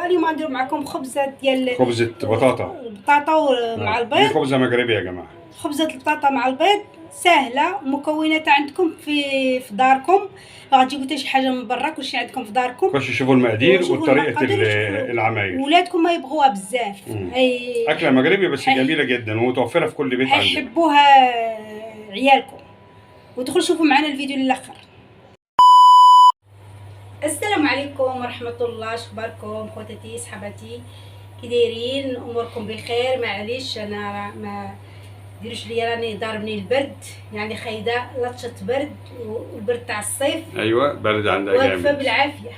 اليوم غندير معكم خبزه ديال خبزة بطاطا مع البيض. خبزة مغربي يا جماعة. خبزه البطاطا مع البيض سهله، مكوناتها عندكم في داركم، ما غتجيبوا حتى شي حاجه من برا، كلشي عندكم في داركم. خشوا شوفوا المقادير وطريقة العمايل. ولادكم ما يبغوها بزاف، أكلة مغربي بس جميلة جدا ومتوفرة في كل بيت عندنا. يحبوها عيالكم. ودخلوا شوفوا معنا الفيديو للاخر. السلام عليكم ورحمه الله، شخباركم خواتاتي صحباتي، كي دايرين؟ اموركم بخير؟ معليش انا ما ديروش ليا، راني ضاربني البرد، يعني خايده لطشه برد والبرد تاع الصيف. ايوه برد عندها جامد، واقفه بالعافيه.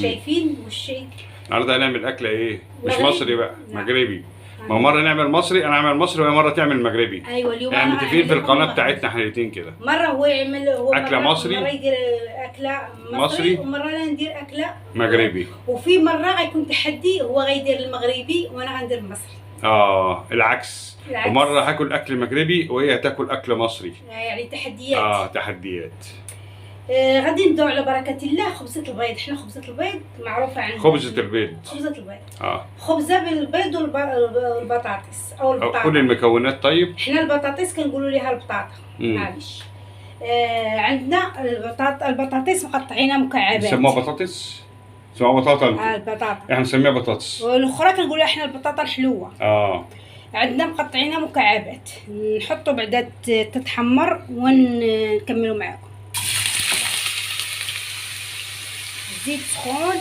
شايفين والشيء النهارده هنعمل اكله ايه؟ مش مصري بقى، مغربي. ما مره نعمل مصري، انا اعمل مصري وهي مره تعمل مغربي. ايوه اليوم يعني متفقين في القناه بتاعتنا احنا الاثنين كده. مره هو يعمل اكله مصري، مره يدير اكله مصري ومره انا ندير اكله مغربي. وفي مره غيكون تحدي، هو غيدير المغربي وانا غندير المصري. العكس. ومره هاكل اكل مغربي وهي هتاكل اكل مصري. يعني تحديات. تحديات. غادي نبداو على بركه الله. خبزه البيض، حنا خبزه البيض معروفه عندنا. خبزه البيض. خبزه البيض. خبزه بالبيض والبطاطس او البطاطا. كل المكونات. طيب حنا البطاطس كنقولوا ليها البطاطا، معليش. عندنا البطاطس مقطعينها مكعبات. نسموها بطاطس؟ نسموها بطاطا؟ البطاطا احنا نسميها بطاطس. والاخرى كنقولوا احنا البطاطا الحلوه. عندنا مقطعينها مكعبات، نحطوا بعدا تتحمر ونكملوا معاكم. زيت سخون،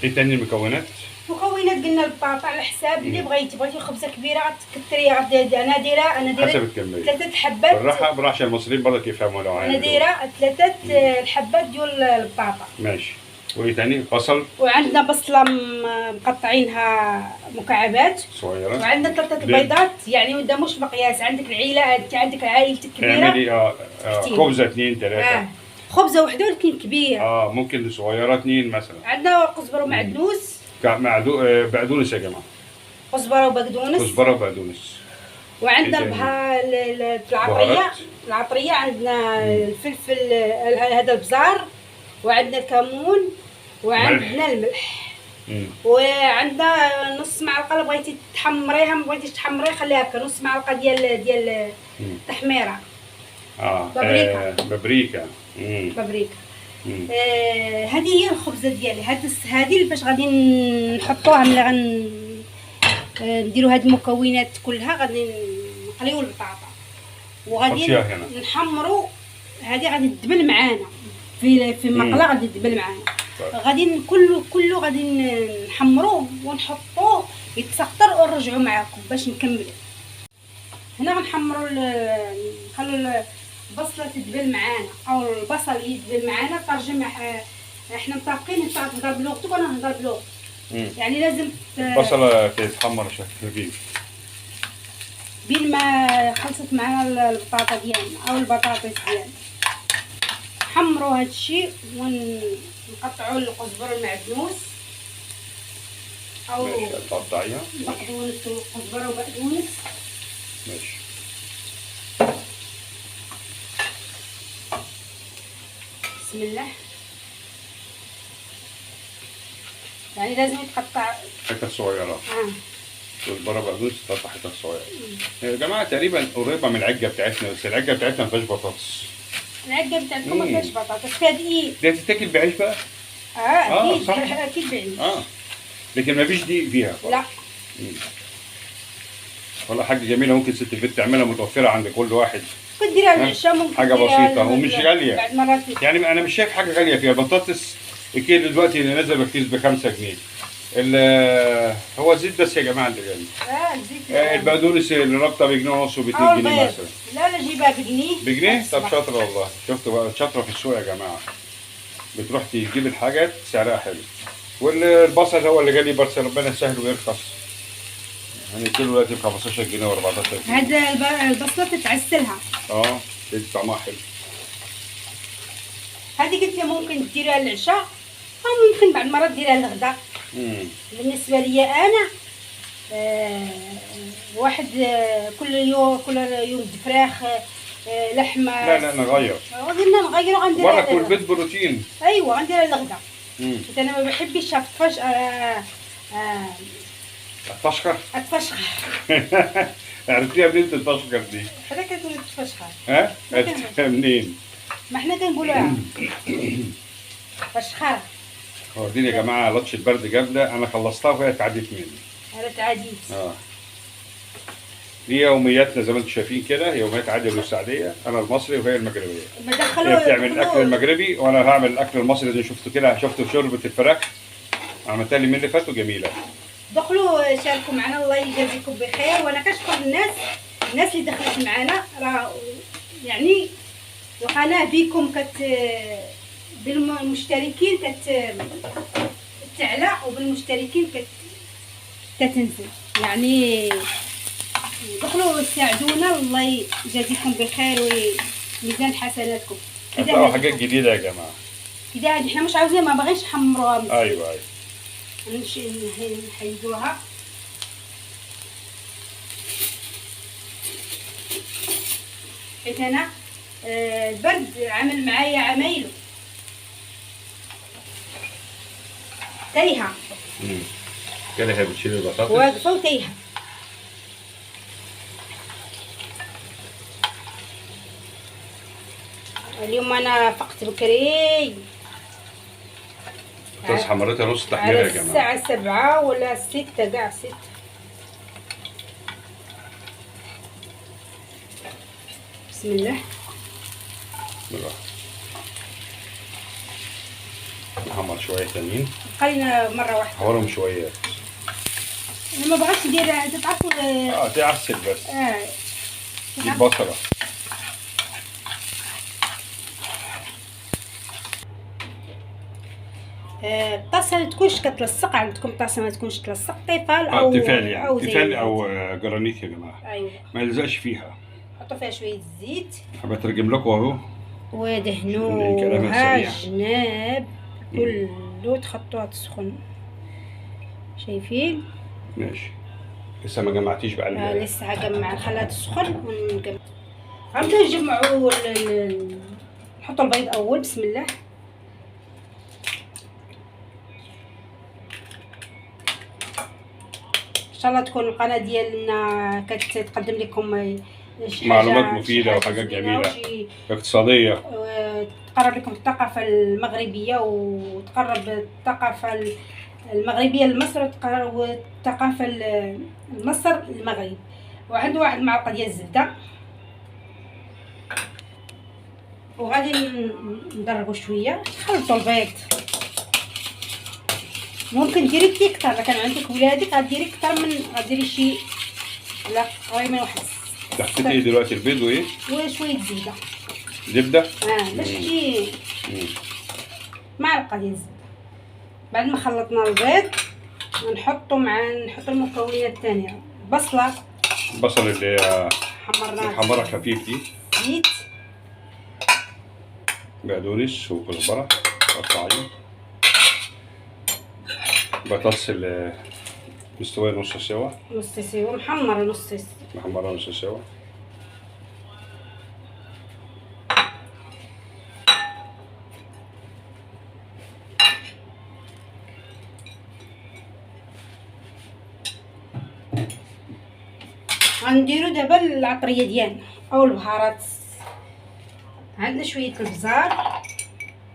ايه تاني المكونات؟ قلنا البطاطا على حساب اللي بغيتي خبزه كبيره غتكثريها. انا دايره حسب الكميه، 3 حبات. بالراحه عشان المصريين برضك يفهموا لو عايزين. انا دايره 3 حبات ديال البطاطا. ماشي. وايه تاني؟ بصل. وعندنا بصله مقطعينها مكعبات صغيره. وعندنا 3 بيضات، يعني ودا مش مقياس. عندك العيله، انت عندك عائلتك كبيره. اعملي خبزه 2 3. خبزه وحده ولكن كبيره. ممكن صغيره 2 مثلا. عندنا كزبره ومعدنوس. بقدونس يا جماعه. كزبره وبقدونس. كزبره وبقدونس. وعندنا العطريه. عندنا الفلفل هذا البزار، وعندنا الكمون، وعندنا الملح. وعندنا نص معلقه اللي بغيتي تحمريها، ما بغيتيش تحمريها خليها هكا، نص معلقه ديال التحميره. بابريكا. هذه هي الخبزه ديالي. هذه اللي فاش غادي نحطوها، ملي نديروا هاد المكونات كلها، غادي نقليو البطاطا وغادي نحمروا. هذه غادي تدبل معانا في المقله، غادي تدبل معانا. غادي كله غادي نحمروه ونحطوه يتسخطر ونرجعوا معاكم باش نكملوا. هنا غنحمروا نخلوا البصله تدبل معانا او البصل يدبل معانا. ترجم احنا مطابقين نهضر بلغتك وانا نهضر بلغتك، يعني لازم البصله تتحمر بشكل كبير. بين ما خلصت معنا البطاطا ديالنا او البطاطس ديالنا، نحمروا هذا الشيء ونقطعوا الكزبره والمعدنوس او تقطعيها بقدونس وكزبره وبقدونس. ماشي. بسم الله. يعني لازم يتقطع حتت صغيره. كزبره وبقدونس تقطع حتت صغيره. يا جماعه تقريبا قريبه من العجه بتاعتنا، بس العجه بتاعتنا ما فيهاش بطاطس. العجه بتاعتكم ما فيهاش بطاطس، فيها دقيق. دي تتاكل بعيش بقى؟ اكيد. صح؟ اكيد بعيش. لكن ما فيش دقيق فيها. لا. والله حاجه جميله، ممكن ست البيت تعملها متوفره عند كل واحد. ممكن تديرها العشاء، ممكن حاجه بسيطه ومش غاليه. بعد مرات يعني انا مش شايف حاجه غاليه فيها. البطاطس الكيلو دلوقتي اللي نازل بكيس ب5 جنيه. هو الزيت بس يا جماعه اللي غالي. الزيت. البقدونس اللي رابطه بجنيه ونص وب2 جنيه مثلا. لا جيبها بجنيه. بجنيه؟ طب شاطره والله. شفتوا بقى شاطره في السوق يا جماعه. بتروح تجيب الحاجات سعرها حلو. والبصل هو اللي غالي بس ربنا يسهل ويرخص. يعني الكيلو دلوقتي ب 15 جنيه و14 جنيه. هذا البصله تتعسلها. تدي طعمها حلو. هذه قلت لي ممكن ديرها للعشاء او ممكن بعد مرات ديرها للغدا. بالنسبه لي انا واحد كل يوم فراخ لحمه. لا نغير. قلنا نغيروا غندير برك والبيت بروتين. ايوا غندير الغدا. حيت انا ما بحبش التفشخر. التفشخر. عرفتيها منين التفشخر دي؟ حنا كنقولوا التفشخر. ها؟ منين؟ ما حنا كنقولوها فشخره. واخدين يا جماعه لطشه برد جامده، انا خلصتها وهي اتعدت مني. انا تعديت. دي يومياتنا زي ما انتم شايفين كده، يوميات عادل والسعديه، انا المصري وهي المغربيه. هي بتعمل الاكل المغربي وانا هعمل الاكل المصري اللي شفتوا كده، شفتوا شوربه الفراخ عملتها لي من اللي فاتوا جميله. دخلوا شاركوا معنا، الله يجازيكم بخير. وانا كنشكر الناس اللي دخلت معنا، راه يعني القناه بكم بالمشتركين تعلى وبالمشتركين كتنزل. يعني دخلوا ساعدونا، الله يجازيكم بخير وميزان حسناتكم. هتلاقوا حاجات جديده يا جماعه. كده احنا مش عاوزين، ما باغينش نحمروها. ايوه نحيدوها. حيت انا البرد عمل معايا عمايله تايهه. كده هي بتشيل البطاطس واقفه وتايهه. اليوم انا فقت بكري. البطاطس حمرتها نص تحميره يا جماعه. الساعه 7 ولا 6، كاع 6. بسم الله. نحمر شويه تانيين. خلينا مره واحده. حورهم شويه. انا ما بغيتش ندير، تعرفوا تعسل بس. دي بصله. الطاسه ما تكونش كتلصق. عندكم طاسه ما تكونش تلصق، طيفال او تيفال يعني، تيفال او جرانيت يا جماعه. ايوه ما يلزقش فيها. حطوا فيها شويه زيت. حابه اترجم لكم اهو. ودهنوها الجناب كله، تخطوها تسخن. شايفين؟ ماشي. لسه ما جمعتيش بقى لسه هجمع، نخليها تسخن ونجمع. غنبداو نجمعوا نحطوا البيض اول. بسم الله. ان شاء الله تكون القناه ديالنا كتقدم لكم معلومات مفيده وحاجات جميله اقتصاديه، تقرب لكم الثقافه المغربيه، وتقرب الثقافه المغربيه لمصر، وتقرب الثقافه لمصر المغرب. وعنده واحد المعلقه ديال الزبده، وغادي ندربوا شويه. خلطوا البيض. ممكن ديري كتر، الا كان عندك ولادك غديري كتر من، غديري شي لا غير من واحد. حطيتي ايه دلوقتي؟ البيض وايه؟ وشويه زبده. زبده؟ باش تجي معلقه ديال الزبده. بعد ما خلطنا البيض نحطوا المكونات الثانيه. البصل اللي هي حمرها خفيف دي. زيت، بقدونس وكزبره قطعين. بطاطس مستويه نص سوا. محمره نص سوا. غنديرو دابا العطريه ديالنا او البهارات. عندنا شويه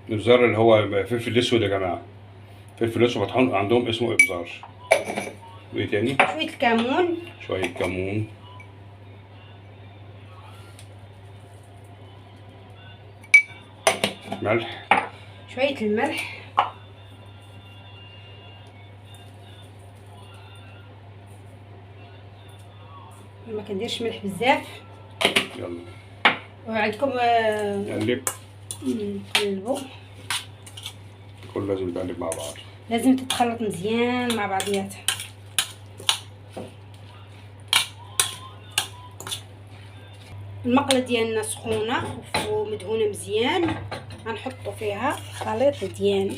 الابزار اللي هو فلفل اسود يا جماعه. فلفل اسود مطحون عندهم اسمه ابزار. وايه تاني؟ شويه كمون. ملح. شويه الملح. ما كنديرش ملح بزاف. يلا. وعندكم نقلبوا. كل لازم يتقلب مع بعض. لازم تتخلط مزيان مع بعضياتها. المقله ديالنا سخونه ومدهونه مزيان. غنحطوا فيها الخليط ديالنا.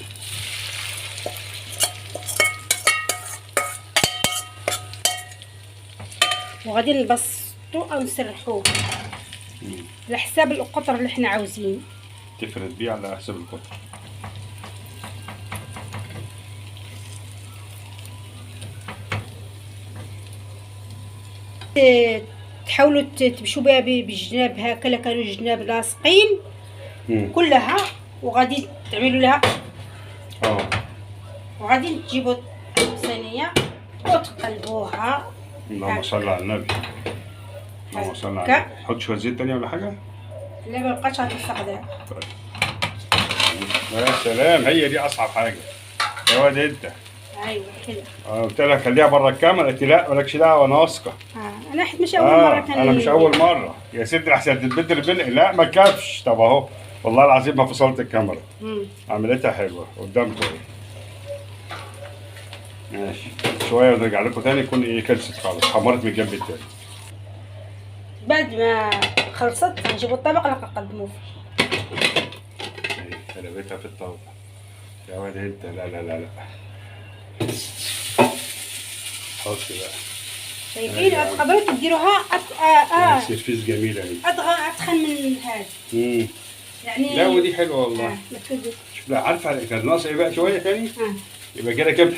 وغادي نبسطو او نسرحوه. على حساب القطر اللي احنا عاوزين. تفرد بيه على حساب القطر. تحاولوا تمشوا بها بالجناب هكا، كانوا الجناب لاصقين كلها، وغادي تعملوا لها وغادي تجيبوا صينيه وتقلبوها. اللهم صل على النبي. اللهم صل على النبي. حط شويه زيت تانية ولا حاجه؟ لا ما بقاش هتستخدم. يا سلام، هي دي اصعب حاجه يا واد انت. ايوه كده. قلت لها خليها بره الكاميرا، قلت لا مالكش دعوه انا واثقه. انا مش اول مره كان. انا مش اول مره يا ستي، احسن تتبدل البنق. لا ما تكافش. طب اهو والله العظيم ما فصلت الكاميرا. عملتها حلوه قدامكم اهي. ماشي شويه ونرجع لكم تاني يكون ايه كلست خالص، حمرت من الجنب التاني. بعد ما خلصت نجيبوا الطبق اللي نقدموه فيه. اهي قلبتها في الطاوله يا واد انت. لا لا لا لا، حط بقى. شايفين؟ تقدروا تديروها سيرفيس جميله اهي. اتخن من هذا. يعني لا ودي حلوه والله. ما تكذب. لا عارفه كان ناقص ايه بقى شويه تاني؟ يبقى كده كده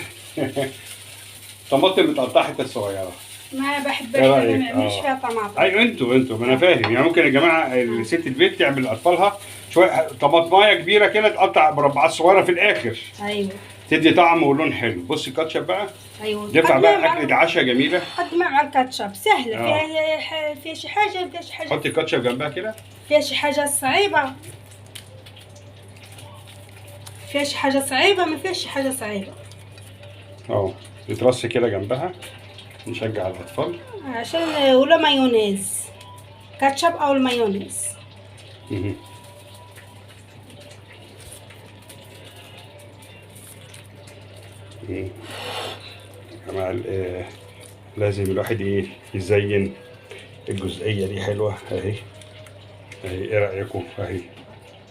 طماطم متقطعه حتت صغيره. ما بحبهاش، ما نعملش فيها طماطم. ايوه انتوا ما انا فاهم. يعني ممكن يا جماعه ست البيت تعمل لاطفالها شويه طماطمايه كبيره كده، تقطع مربعات صغيره في الاخر. ايوه تدي طعم ولون حلو. بصي الكاتشب بقى. ايوه دفع بقى اكله عشاء جميله. قدمها مع الكاتشب سهله. فيها شي حاجه، فيها شي حاجه. حطي الكاتشب جنبها كده. فيها شي حاجه صعيبه، فيها شي حاجه صعيبه، ما فيهاش شي حاجه صعيبه. يترص كده جنبها، نشجع الاطفال. عشان ولا مايونيز، كاتشب او المايونيز. جماعة لازم الواحد يزين الجزئية دي. حلوة اهي. ايه رأيكم؟ اهي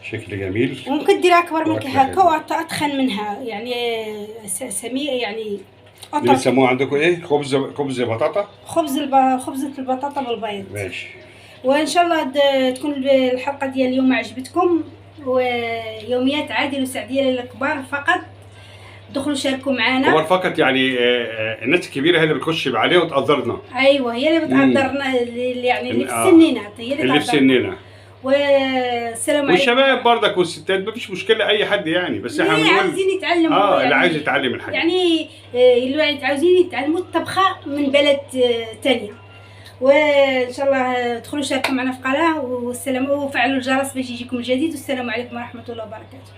شكل جميل. ممكن دير اكبر من هكا واتخن منها، يعني سمية يعني. اللي بيسموه عندكم ايه؟ خبز بطاطا. خبزة البطاطا بالبيض. ماشي. وان شاء الله تكون الحلقة ديال اليوم عجبتكم. ويوميات عادل وسعدية للكبار فقط. دخلوا شاركوا معنا. كبار فقط يعني الناس الكبيرة هي اللي بتخش عليها وتقدرنا. ايوه هي اللي بتقدرنا، يعني اللي في سننا، هي اللي في سننا. والسلام عليكم. والشباب برضك والستات مفيش مشكله، اي حد يعني، بس احنا اللي عاوزين يتعلموا يعني اللي عايز يتعلم الحاجه، يعني اللي عاوزين يتعلموا الطبخه من بلد ثانيه. وان شاء الله تدخلوا شاركوا معنا في قناه، والسلام، وفعلوا الجرس باش يجيكم الجديد. والسلام عليكم ورحمه الله وبركاته.